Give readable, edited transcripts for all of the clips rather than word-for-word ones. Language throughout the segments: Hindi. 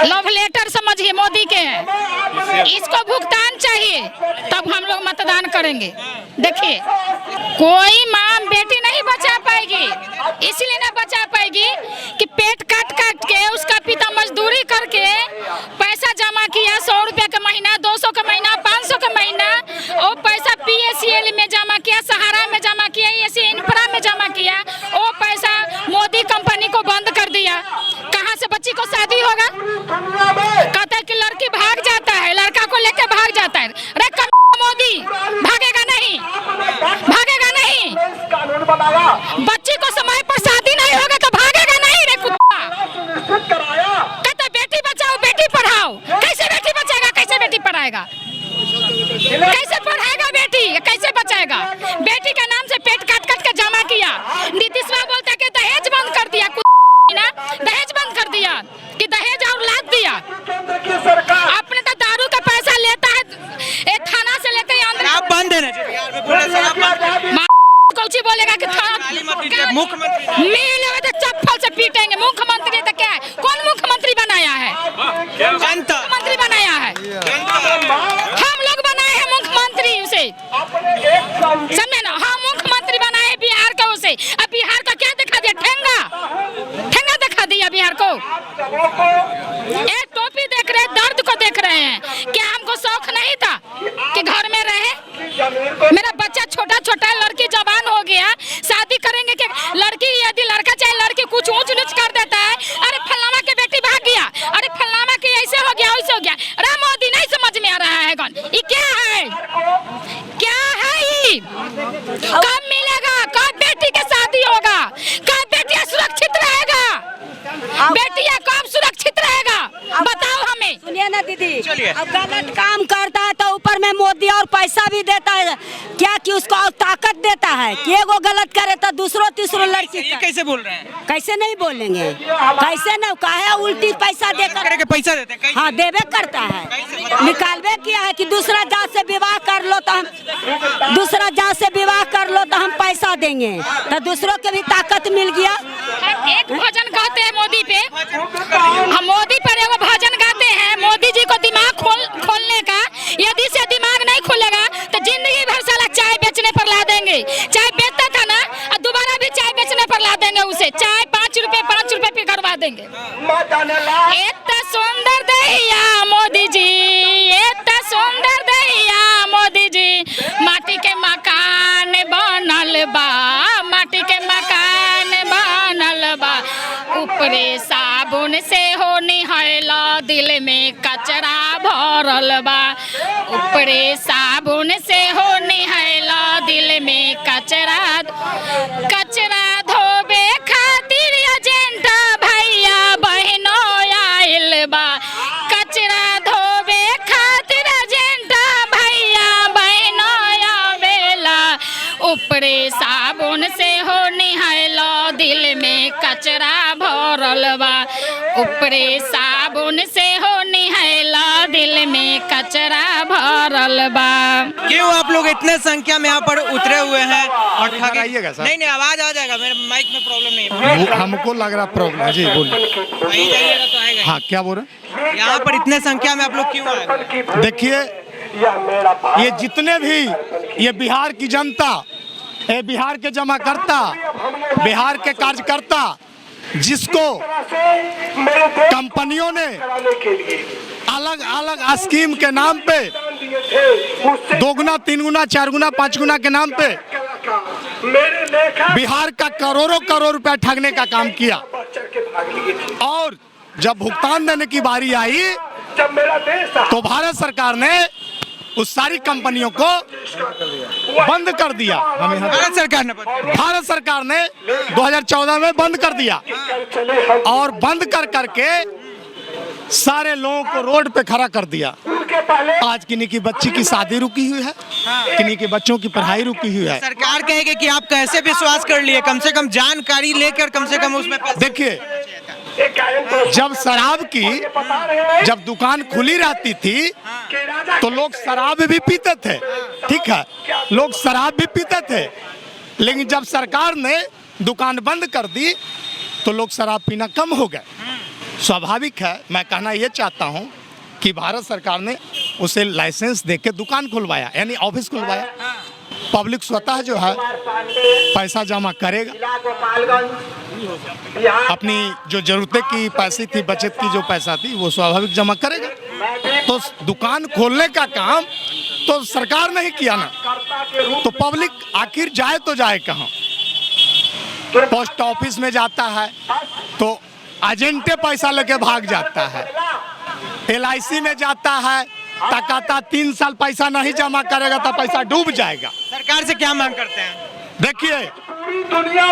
लव लेटर समझिए मोदी के हैं, इसको भुगतान चाहिए तब हम लोग मतदान करेंगे। देखिए कोई माँ बेटी नहीं बचा पाएगी, इसलिए ना बचा पाएगी कि पेट काट काट के उसका पिता मजदूरी करके पैसा जमा किया, 100 रुपये का महीना, 200 का महीना, 500 का महीना, वो पैसा PACL में जमा किया, सहारा में जमा किया, ऐसे इंफ्रा में जमा किया, वो पैसा मोदी कंपनी को बंद कर दिया। कहाँ से बच्ची को शादी होगा? कहता है कि लड़की भाग जाता है, लड़का को लेकर भाग जाता है। अरे मोदी भागेगा नहीं, भागेगा नहीं। बच्ची को समय पर शादी नहीं होगा तो भागेगा नहीं रे कुत्ता। कहता बेटी बचाओ बेटी पढ़ाओ, कैसे बेटी बचाएगा, कैसे बेटी पढ़ाएगा, कैसे पढ़ाएगा बेटी, कैसे बचाएगा? बेटी के नाम से पेट काट काट के जमा किया। नीतीश कुमार बोलता है कि दहेज बंद कर दिया, ना दहेज बंद कर दिया कि दहेज और लाद दिया। अपने तो दारू का पैसा लेता है, एक थाना से लेते हैं अंदर आप बंद है ना, कौची बोलेगा कि थाना मुख्यमंत्री मिले तो चप्पल से पीटेंगे। मुख्यमंत्री तो क्या है, कौन मुख्यमंत्री बनाया है? जनता मुख्यमंत्री बनाया है, हम लोग बनाए हैं मुख्यमंत्री उसे, समझे ना? हाँ मुख्यमंत्री बनाए बिहार का उसे। अब बिहार का क्या दिखा दिया? ठेंगा, ठेंगा दिखा दिया बिहार को। एक टोपी देख रहे, दर्द को देख रहे हैं। क्या हमको शौक नहीं था कि घर में रहे? मेरा बच्चा छोटा छोटा, लड़की जवान हो गया, शादी करेंगे कि लड़की, यदि लड़का चाहे लड़की कुछ ऊंच नीच कर देता है, अरे फलाना के बेटी भाग गया, अरे फलाना के ऐसे हो गया वैसे हो गया। अरे मोदी नहीं समझ में आ रहा है गन, ये क्या है, क्या है ये? कब मिलेगा, कब बेटी के शादी होगा, कब बेटियां सुरक्षित रहेगा, बेटियां कब सुरक्षित रहेगा, बताओ हमें। सुनिए ना दीदी, अब गलत काम करता है तो ऊपर में मोदी और पैसा भी देता है, क्या कि उसको और ताकत देता है कि एगो गलत करे तो दूसरो तीसरो लड़की ये कैसे बोल रहे हैं? कैसे नहीं बोलेंगे, कैसे न कहे, उल्टी पैसा देकर के पैसा देते हैं? हाँ देवे करता है, निकालवे किया है कि दूसरा जात से विवाह कर लो तो हम, दूसरा जात से विवाह कर लो तो हम पैसा देंगे, तो दूसरों के भी ताकत मिल गया। एक भजन गाते हैं मोदी पे, हम मोदी पर एगो भजन गाते हैं, मोदी जी को दिमाग खोलने का। यदि से दिमाग नहीं खुलेगा तो जिंदगी भर साला चाय बेचने पर ला देंगे। चाय बेचता था ना, और दोबारा भी चाय बेचने पर ला देंगे उसे। चाय 5 रुपए पे करवा देंगे। इतना सुंदर दहिया मोदी जी, इतना सुंदर दहिया मोदी जी, माटी के मकान बनल बा, माटी के मकान बनल बा, ऊपरे साबुन से हो निहला, दिल में कचरा भरल बा, ऊपरे साबुन से हो निहला, दिल में कचरा, कचरा धोबे खातिर एजेंटा भैया बहनो आइल बा, कचरा धोबे खातिर एजेंटा भैया बहनो आवेला, ऊपरे साबुन से हो निहला, दिल में कचरा भरल बा, ऊपरे साबुन से हो निहला, दिल में कचरा भरल बा। क्यों आप लोग इतने संख्या में यहाँ पर उतरे हुए हैं और आइएगा सर? नहीं आवाज आ जाएगा, मेरे माइक में प्रॉब्लम नहीं है। हमको लग रहा प्रॉब्लम है जी, बोलिए। नहीं जाइएगा तो आएगा। हाँ क्या बोल रहे हैं? यहाँ पर इतने संख्या में आप लोग क्यों आए? देखिए ये जितने भी ये बिहार की जनता, ये बिहार के जमाकर्ता, बिहार के कार्यकर्ता, जिसको कंपनियों ने अलग अलग स्कीम के नाम पे 2 गुना 3 गुना 4 गुना 5 गुना के नाम पे बिहार का करोड़ों करोड़ रुपया ठगने का काम किया, और जब भुगतान देने की बारी आई तो भारत सरकार ने उस सारी कंपनियों को बंद कर दिया। भारत सरकार ने 2014 में बंद कर दिया, और बंद कर करके सारे लोगों को रोड पे खड़ा कर दिया। आज किन्हीं की बच्ची की शादी रुकी हुई है, किन्हीं के बच्चों की पढ़ाई रुकी हुई है। सरकार कहेगी कि आप कैसे विश्वास कर लिए, कम से कम जानकारी लेकर कम से कम उसमें देखिए, जब शराब की जब दुकान खुली रहती थी तो लोग शराब भी पीते थे, ठीक है, लोग शराब भी पीते थे, लेकिन जब सरकार ने दुकान बंद कर दी तो लोग शराब पीना कम हो गए। स्वाभाविक है, मैं कहना ये चाहता हूँ कि भारत सरकार ने उसे लाइसेंस देके दुकान खुलवाया, यानी ऑफिस खुलवाया। पब्लिक स्वतः जो है पैसा जमा करेगा, अपनी जो ज़रूरतें की पैसे थी, बचत की जो पैसा थी, वो स्वाभाविक जमा करेगा। तो दुकान खोलने का काम तो सरकार ने ही किया ना, तो पब्लिक आखिर जाए तो जाए कहाँ? पोस्ट ऑफिस में जाता है तो एजेंटे पैसा लेके भाग जाता है, LIC में जाता है तकाता 3 साल पैसा नहीं जमा करेगा तो पैसा डूब जाएगा। सरकार से क्या मांग करते हैं? देखिए,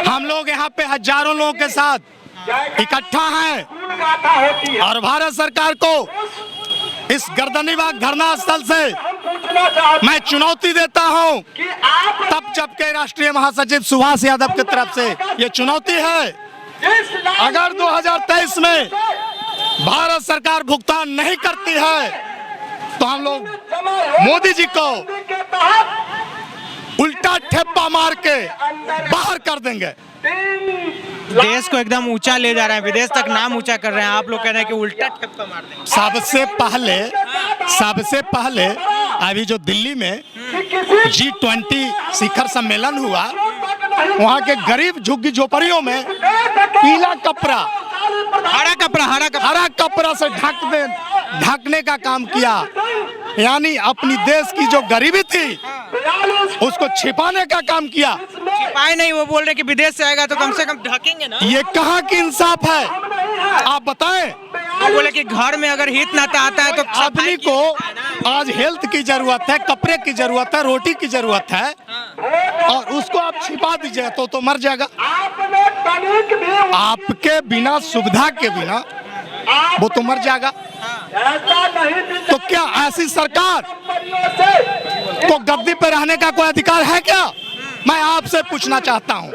हम लोग यहाँ पे हजारों लोगों के साथ इकट्ठा हैं और भारत सरकार को इस गर्दनीबाग धरना स्थल से मैं चुनौती देता हूं, तब जबकि राष्ट्रीय महासचिव सुभाष यादव की तरफ से ये चुनौती है। अगर 2023 में भारत सरकार भुगतान नहीं करती है तो हम लोग मोदी जी को उल्टा ठेप्पा मार के बाहर कर देंगे। देश को एकदम ऊंचा ले जा रहे हैं, विदेश तक नाम ऊंचा कर रहे हैं, आप लोग कह रहे हैं कि उल्टा ठप्पा मार देंगे। सबसे पहले अभी जो दिल्ली में G20 शिखर सम्मेलन हुआ, वहाँ के गरीब झुग्गी झोपड़ियों में पीला कपड़ा, हरा कपड़ा से ढकने का काम किया, यानी अपनी देश की जो गरीबी थी उसको छिपाने का काम किया। छिपाए नहीं, वो बोल रहे कि विदेश से आएगा तो कम से कम ढकेंगे ना। ये कहाँ की इंसाफ है, आप बताएं। वो बोले कि घर में अगर हित नाता आता है तो आदमी को आज हेल्थ की जरूरत है, कपड़े की जरूरत है, रोटी की जरूरत है, और उसको आप छिपा दीजिए तो मर जाएगा। आपके बिना, सुविधा के बिना वो तो मर जाएगा। तो क्या ऐसी सरकार को गद्दी पे रहने का कोई अधिकार है क्या? मैं आपसे पूछना चाहता हूं।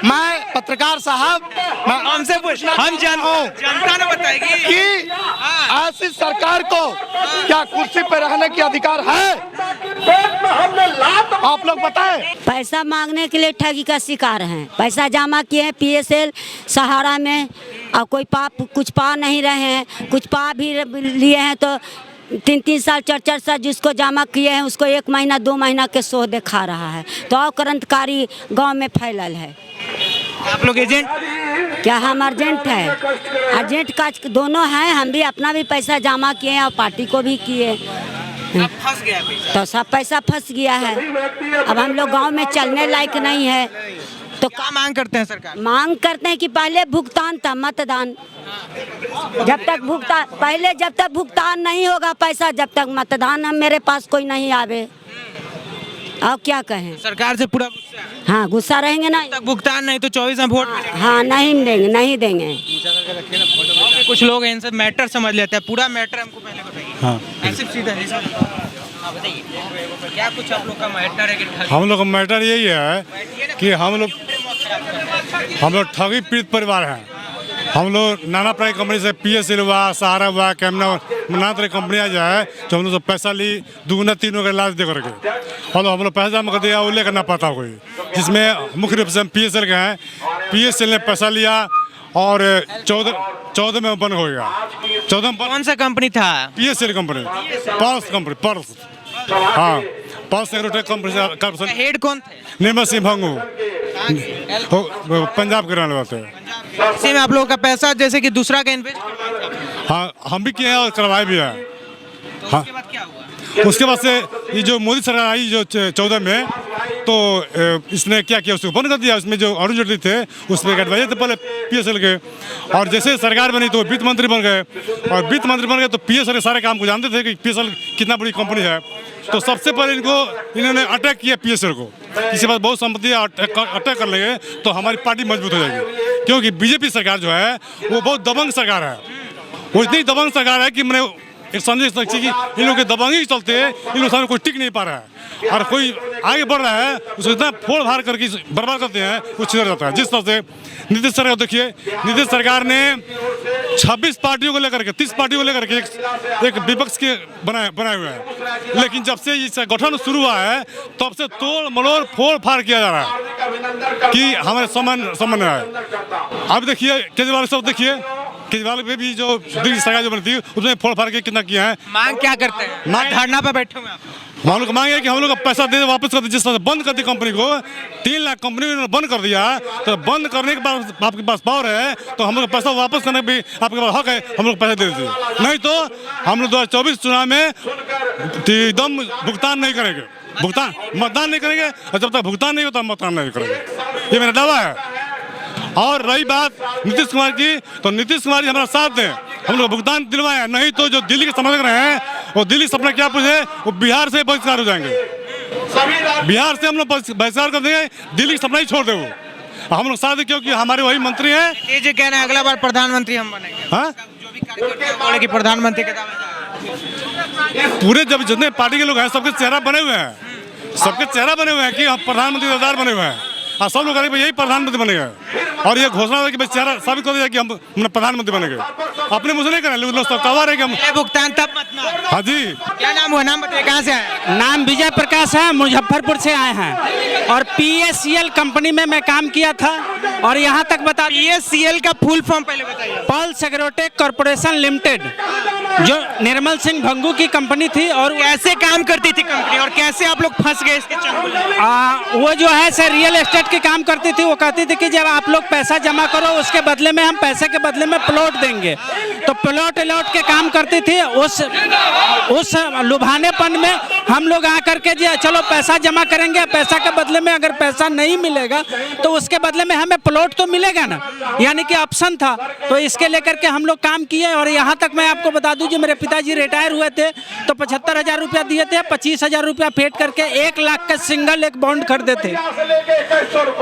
मैं पत्रकार साहब, मैं हमसे पूछना, हम जनता ने बताएगी कि ऐसी सरकार को क्या कुर्सी पे रहने की अधिकार है? आप लोग बताएं। पैसा मांगने के लिए ठगी का शिकार हैं। पैसा जमा किए हैं PSL सहारा में, और कोई कुछ पा नहीं रहे हैं, कुछ पा भी लिए हैं तो 3-3 साल 4-4 साल जिसको जमा किए हैं उसको 1 महीना 2 महीना के शो दिखा रहा है। तो क्रांतिकारी गांव में फैलल है। आप लोग एजेंट? क्या हम एजेंट है? एजेंट का दोनों हैं, हम भी अपना भी पैसा जमा किए हैं और पार्टी को भी किए। अब फंस गया पैसा, तो सब पैसा फंस गया है। अब हम लोग गांव में चलने लायक नहीं है। तो क्या मांग करते हैं सरकार? मांग करते हैं कि पहले भुगतान था, मतदान। जब तक भुगतान नहीं होगा पैसा, जब तक मतदान हम मेरे पास कोई नहीं आवे, अब क्या कहें? सरकार से पूरा गुस्सा है? हाँ, गुस्सा रहेंगे ना। तक भुगतान नहीं तो 24 में वोट मिलेगा। हाँ, नहीं देंगे। कुछ लोग इनसे मैटर समझ लेते हैं, पूरा मैटर हमको पहले बताइए। हाँ, ऐसे सीधा बताइए क्या कुछ आप लोग का मैटर है कि हम लोग का मैटर यही है कि हम लोग ठगी पीड़ित परिवार हैं। हम लोग नाना प्रकार की कंपनी से PSL हुआ, सहारा हुआ, कैमना, नाना तरह की कंपनियाँ जो है जो हम लोग पैसा ली 2-3 का इलाज दे करके, और हम लोग पैसा जमा कर दिया, वो लेकर ना पाता कोई, जिसमें मुख्य रूप से हम PSL के हैं। PSL ने पैसा लिया और 14 में बंद हो गया। 14 में कौन सा कंपनी था? PSL कंपनी, पर्स, हाँ, पर्स एग्रोटेक कंपनी। हेड कौन थे? निर्मल सिंह भंगू, पंजाब के रहने वाले थे। इसी में आप लोगों का पैसा जैसे कि दूसरा का इन्वेस्ट? हाँ, हम भी किए हैं और करवाए भी हैं। तो हाँ, उसके बाद क्या हुआ? उसके बाद से ये जो मोदी सरकार आई जो 14 में, तो इसने क्या किया, उसको बंद कर दिया। उसमें जो अरुण जेटली थे उसमें एक एडवाइजर थे पहले PSL के, और जैसे सरकार बनी तो वित्त मंत्री बन गए, और वित्त मंत्री बन गए तो PSL के सारे काम को जानते थे कि PSL कितना बड़ी कंपनी है। तो सबसे पहले इन्होंने अटैक किया PSL को, किसी बात बहुत संपत्ति अटैक कर लेंगे तो हमारी पार्टी मजबूत हो जाएगी, क्योंकि BJP सरकार जो है वो बहुत दबंग सरकार है। वो इतनी दबंग सरकार है कि मैंने एक समझ सकती कि इन लोगों के दबंगी चलते इन लोग सामने कोई टिक नहीं पा रहा है, और कोई आगे बढ़ रहा है उसको इतना फोड़ फाड़ करके बर्बाद करते हैं, वो छितर जाता है। जिस तरह से नीतीश सरकार, देखिए नीतीश सरकार ने 26 पार्टियों को लेकर के, 30 पार्टियों को लेकर के एक विपक्ष के बनाए हुए हैं, लेकिन जब से इस गठन शुरू हुआ है तब से तोड़ मरोड़ फोड़ फाड़ किया जा रहा है कि हमारे समन्वय है। अब देखिए केजरीवाल साहब, देखिए केजरीवाल पे भी जो दिल्ली सरकार जो बनी थी उसमें फोड़ फाड़ के कितना किया है। मांग क्या करते हैं? मांग- धरना पे बैठे हुए हैं आप। हम लोग मांगे कि हम लोग का पैसा दे वापस कर दे। जिस तरह से बंद कर दी कंपनी को, 3 लाख कंपनी ने बंद कर दिया, तो बंद करने के बाद आपके पास पावर है तो हम लोग पैसा वापस करने भी आपके पास हक है, हम लोग पैसा दे देते। नहीं तो हम लोग 2024 चुनाव में एकदम भुगतान नहीं करेंगे, मतदान नहीं करेंगे, और जब तक भुगतान नहीं होता मतदान नहीं करेंगे, ये मेरा दावा है। और रही बात नीतीश कुमार की, तो नीतीश कुमार जी हमारा साथ दें, हम लोग भुगतान दिलवाएं। नहीं तो जो दिल्ली के समझ रहे हैं वो दिल्ली से अपना क्या पूछे, वो बिहार से बहिष्कार हो जाएंगे। बिहार से हम लोग बहिष्कार कर देंगे, दिल्ली का सपना ही छोड़ दे वो। हम लोग साथ दें क्योंकि हमारे वही मंत्री हैं। ये जो कह रहे हैं अगला बार प्रधानमंत्री हम बनेंगे, हाँ, जो भी कार्यकर्ता बोले कि प्रधानमंत्री के दावे पूरे जब जितने पार्टी के लोग हैं सबके चेहरा बने हुए हैं, सबके चेहरा बने हुए हैं कि हम प्रधानमंत्री दावेदार बने हुए हैं, और सब लोग करेंगे यही प्रधानमंत्री बनेगा। और ये घोषणा है कि भाई चेहरा साबित कर दिया कि हम प्रधानमंत्री बनेंगे। अपने मुझे नहीं करें, लोग सब कहा रहे कि हम। ये भुगतान तब मत ना। हाँ जी, क्या नाम हुआ? नाम बताइए, कहाँ से आए? नाम विजय प्रकाश है, मुजफ्फरपुर से आए हैं और PSCL कंपनी में मैं काम किया था। और यहाँ तक बता PSCL का फुल फॉर्म पहले बताइए। पर्ल सेक्रोटेक कॉर्पोरेशन लिमिटेड, जो निर्मल सिंह भंगू की कंपनी थी। और कैसे काम करती थी कंपनी और कैसे आप लोग फंस गए इसके चंगुल में? वो जो है सर रियल एस्टेट की काम करती थी। वो कहती थी कि जब आप लोग पैसा जमा करो उसके बदले में हम पैसे के बदले में प्लॉट देंगे। तो प्लॉट अलॉट के काम करती थी। उस लुभानेपन में हम लोग आकर के जी चलो पैसा जमा करेंगे, पैसा के बदले में अगर पैसा नहीं मिलेगा तो उसके बदले में हमें प्लॉट तो मिलेगा ना, यानी कि ऑप्शन था। तो इसके लेकर के हम लोग काम किए। और यहाँ तक मैं आपको बता दूं, जो मेरे पिताजी रिटायर हुए थे तो 75,000 रुपया दिए थे, 25,000 रुपया फेंट करके 1 लाख का सिंगल एक बॉन्ड खरीदे थे।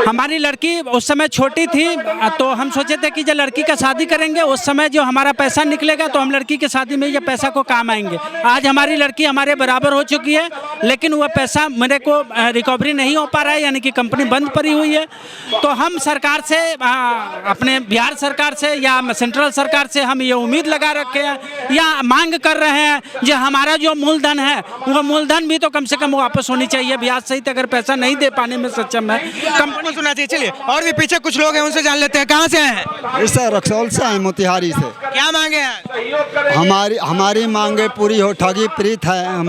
हमारी लड़की उस समय छोटी थी तो हम सोचे थे कि जब लड़की का शादी करेंगे उस समय जो हमारा पैसा निकलेगा तो हम लड़की की शादी में ये पैसा को काम आएंगे। आज हमारी लड़की हमारे बराबर हो चुकी है, लेकिन वह पैसा मेरे को रिकवरी नहीं हो पा रहा है, यानी कि कंपनी बंद पड़ी हुई है। तो हम सरकार से, अपने बिहार सरकार से या सेंट्रल सरकार से हम ये उम्मीद लगा रखे हैं या मांग कर रहे हैं जो हमारा जो मूलधन है वो मूलधन भी तो कम से कम वापस होनी चाहिए। ब्याज सहित अगर पैसा नहीं दे पाने में सक्षम है कंपनी सुना चाहिए। चलिए और भी पीछे कुछ लोग हैं, उनसे जान लेते हैं। कहाँ से आए हैं? सर रक्सौल से आए, मोतिहारी से। क्या मांगे हैं? हमारी मांगे पूरी हो, ठगी प्रीत है। हम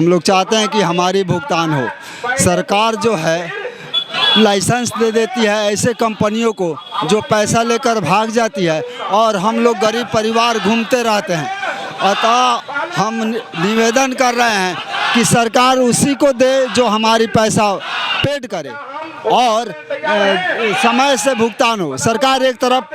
लोग चाहते हैं कि हमारी भुगतान हो। सरकार जो है लाइसेंस दे देती है ऐसे कंपनियों को जो पैसा लेकर भाग जाती है, और हम लोग गरीब परिवार घूमते रहते हैं। अतः हम निवेदन कर रहे हैं कि सरकार उसी को दे जो हमारी पैसा पेड करे और समय से भुगतान हो। सरकार एक तरफ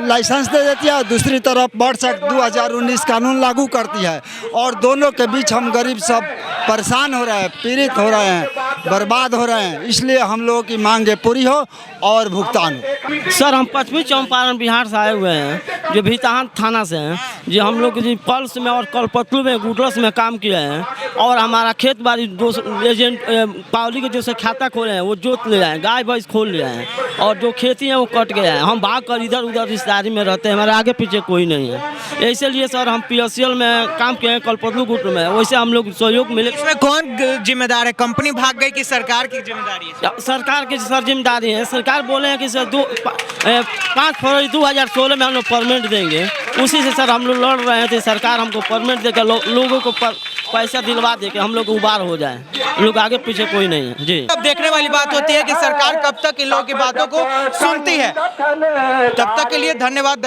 लाइसेंस दे देती है, दूसरी तरफ वर्ष 2019 कानून लागू करती है, और दोनों के बीच हम गरीब सब परेशान हो रहे हैं, पीड़ित हो रहे हैं, बर्बाद हो रहे हैं। इसलिए हम लोगों की मांगे पूरी हो और भुगतान हो। सर हम पश्चिमी चंपारण बिहार से आए हुए हैं, जो भीतहान थाना से हैं। जो हम लोग जी पल्स में और कलपतलू में गुडरस में काम किए हैं, और हमारा खेत बाड़ी एजेंट पावली के जैसे खाता खोले हैं वो जोत ले हैं, गाय भैंस खोल ले हैं, और जो खेती है वो कट गया है। हम भाग कर इधर उधर रिश्तेदारी में रहते हैं, हमारे आगे पीछे कोई नहीं है। इसीलिए सर हम PSCL में काम किए हैं, कलपतलू गुट में। वैसे हम लोग सहयोग मिले। इसमें कौन जिम्मेदार है? कंपनी भाग गई कि सरकार की जिम्मेदारी है? सरकार की सर जिम्मेदारी है। सरकार बोले हैं कि सर 5 फरवरी 2016 में हम लोग परमिट देंगे। उसी से सर हम लोग लड़ रहे थे। सरकार हमको परमिट देकर लोगों को पैसा दिलवा दे के हम लोग उबार हो जाए। लोग आगे पीछे कोई नहीं है जी। अब देखने वाली बात होती है कि सरकार कब तक इन लोगों की बातों को सुनती है। तब तक के लिए धन्यवाद।